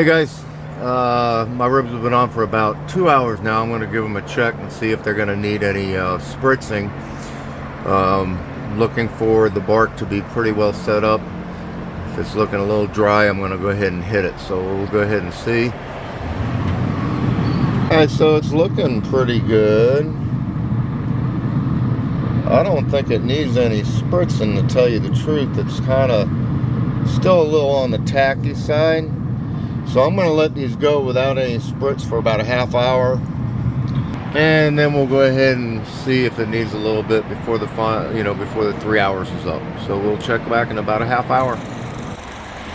Hey guys, my ribs have been on for about 2 hours now. I'm going to give them a check and see if they're going to need any spritzing. Looking for the bark to be pretty well set up. If it's looking a little dry, I'm going to go ahead and hit it. So we'll go ahead and see. Alright, so it's looking pretty good. I don't think it needs any spritzing, to tell you the truth. It's kind of still a little on the tacky side. So I'm going to let these go without any spritz for about a half hour, and then we'll go ahead and see if it needs a little bit before the before the 3 hours is up. So we'll check back in about a half hour.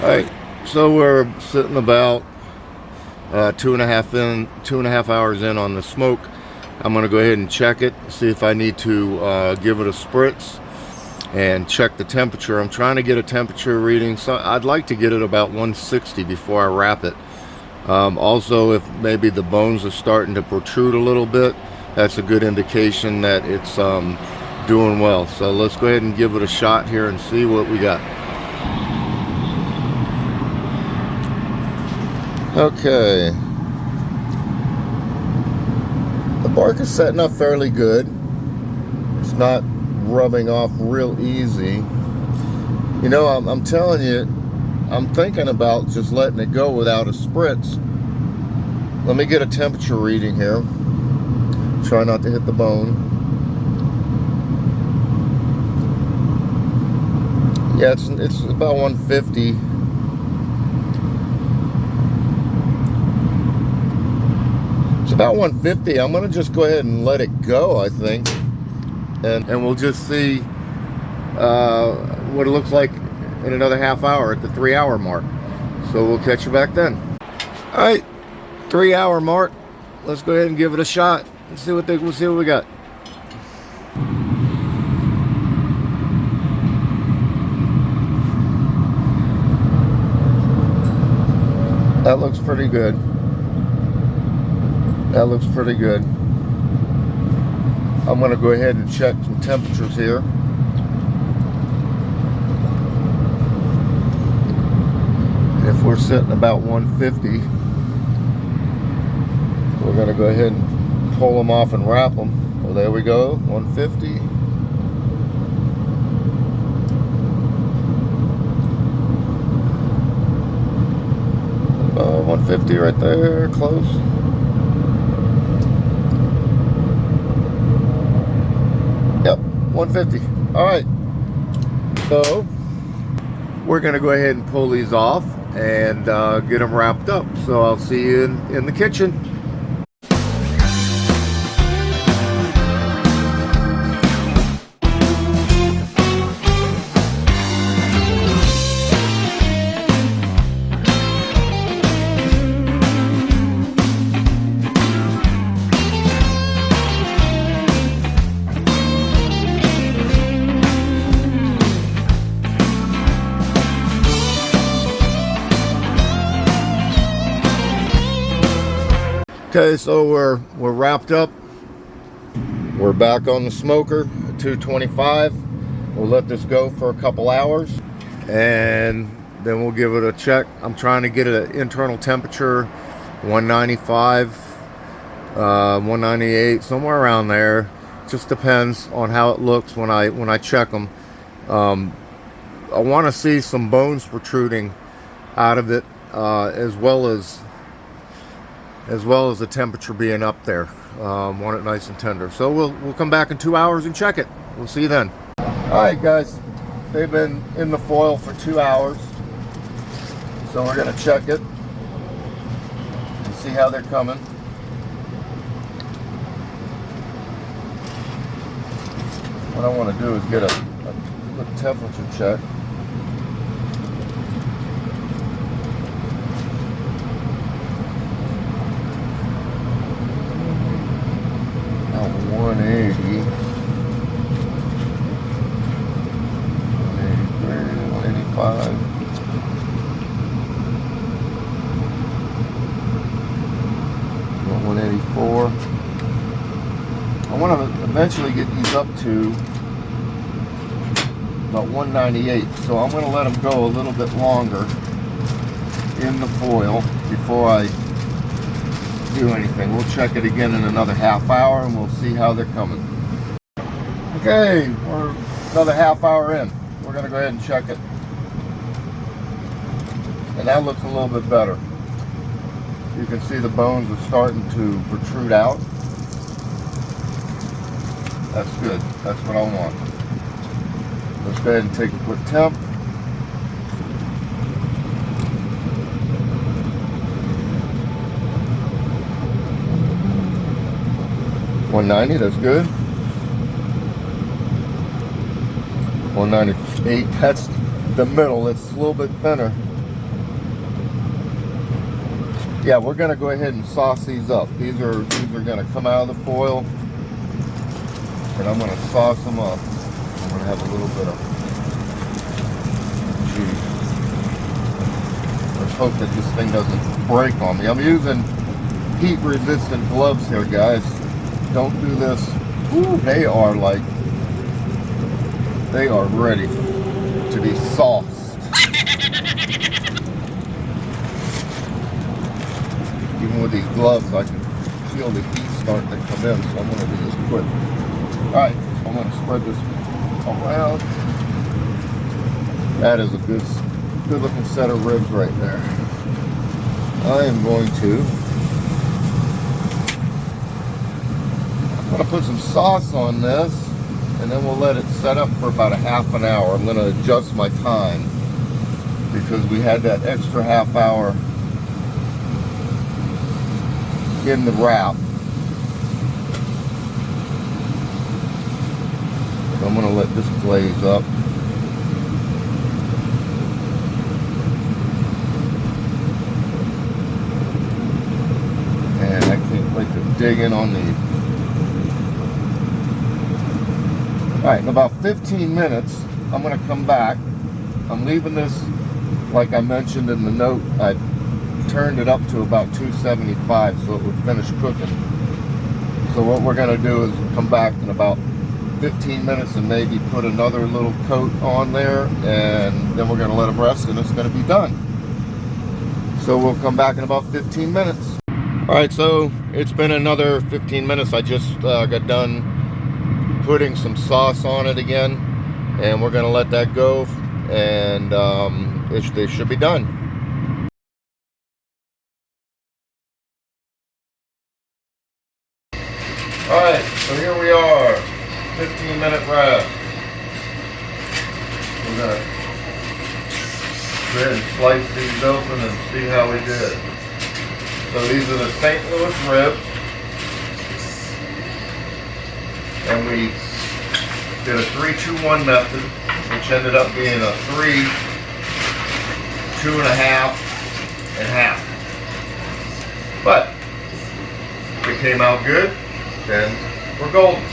All right, so we're sitting about 2.5 hours in on the smoke. I'm going to go ahead and check it, see if I need to give it a spritz and check the temperature. I'm trying to get a temperature reading, so I'd like to get it about 160 before I wrap it. Also, if maybe the bones are starting to protrude a little bit, that's a good indication that it's doing well. So let's go ahead and give it a shot here and see what we got. Okay, the bark is setting up fairly good. It's not rubbing off real easy. You know, I'm telling you, I'm thinking about just letting it go without a spritz. Let me get a temperature reading here. Try not to hit the bone. Yeah, it's about 150. It's about 150. I'm gonna just go ahead and let it go, I think. And we'll just see what it looks like in another half hour at the 3 hour mark. So we'll catch you back then. All right, 3 hour mark. Let's go ahead and give it a shot and see what we'll see what we got. That looks pretty good. That looks pretty good. I'm going to go ahead and check some temperatures here. If we're sitting about 150, we're going to go ahead and pull them off and wrap them. Well, there we go, 150. 150 right there, close. Yep, 150. All right, so we're gonna go ahead and pull these off and get them wrapped up. So I'll see you in the kitchen. Okay, so we're wrapped up. We're back on the smoker at 225. We'll let this go for a couple hours and then we'll give it a check. I'm trying to get an internal temperature 195, 198, somewhere around there. Just depends on how it looks when I check them. I want to see some bones protruding out of it, as well as the temperature being up there. Want it nice and tender. So we'll come back in 2 hours and check it. We'll see you then. All right, guys, they've been in the foil for 2 hours, so we're gonna check it and see how they're coming. What I want to do is get a quick temperature check. About 180, 183, 185. About 184. I want to eventually get these up to about 198, so I'm going to let them go a little bit longer in the foil before I do anything. We'll check it again in another half hour and we'll see how they're coming. Okay, we're another half hour in. We're going to go ahead and check it. And that looks a little bit better. You can see the bones are starting to protrude out. That's good. That's what I want. Let's go ahead and take a quick temp. $190, that's good. 198, that's the middle. It's a little bit thinner. Yeah, we're gonna go ahead and sauce these up. These are gonna come out of the foil, and I'm gonna sauce them up. I'm gonna have a little bit of cheese. Let's hope that this thing doesn't break on me. I'm using heat-resistant gloves here, guys. Don't do this. Ooh, they are ready to be sauced. Even with these gloves, I can feel the heat starting to come in, so I'm going to do this quick. Alright, so I'm going to spread this around. That is a good looking set of ribs right there. I am going to put some sauce on this, and then we'll let it set up for about a half an hour. I'm going to adjust my time because we had that extra half hour in the wrap. So I'm going to let this glaze up. And I can't wait to dig in on these. Alright, in about 15 minutes, I'm going to come back. I'm leaving this, like I mentioned in the note, I turned it up to about 275 so it would finish cooking. So what we're going to do is come back in about 15 minutes and maybe put another little coat on there, and then we're going to let them rest and it's going to be done. So we'll come back in about 15 minutes. Alright, so it's been another 15 minutes. I just got done putting some sauce on it again, and we're going to let that go, and they should be done. Alright, so here we are, 15-minute rest. We're going to go ahead and slice these open and see how we did. So these are the St. Louis ribs. And we did a 3-2-1 method, which ended up being a 3, 2.5, and half. But if it came out good, then we're golden.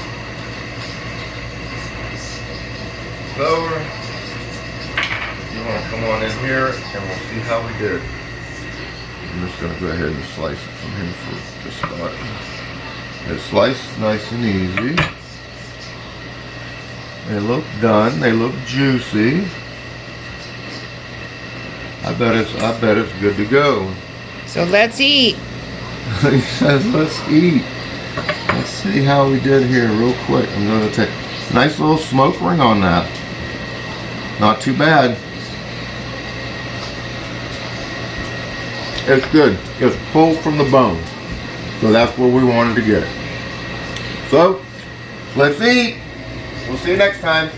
So you want to come on in here, and we'll see how we did. I'm just going to go ahead and slice it from here for the start. They're sliced nice and easy. They look done. They look juicy. I bet it's good to go. So let's eat. He says, let's eat. Let's see how we did here real quick. I'm going to take a nice little smoke ring on that. Not too bad. It's good. It's pulled from the bone. So that's where we wanted to get it. So, let's eat. We'll see you next time.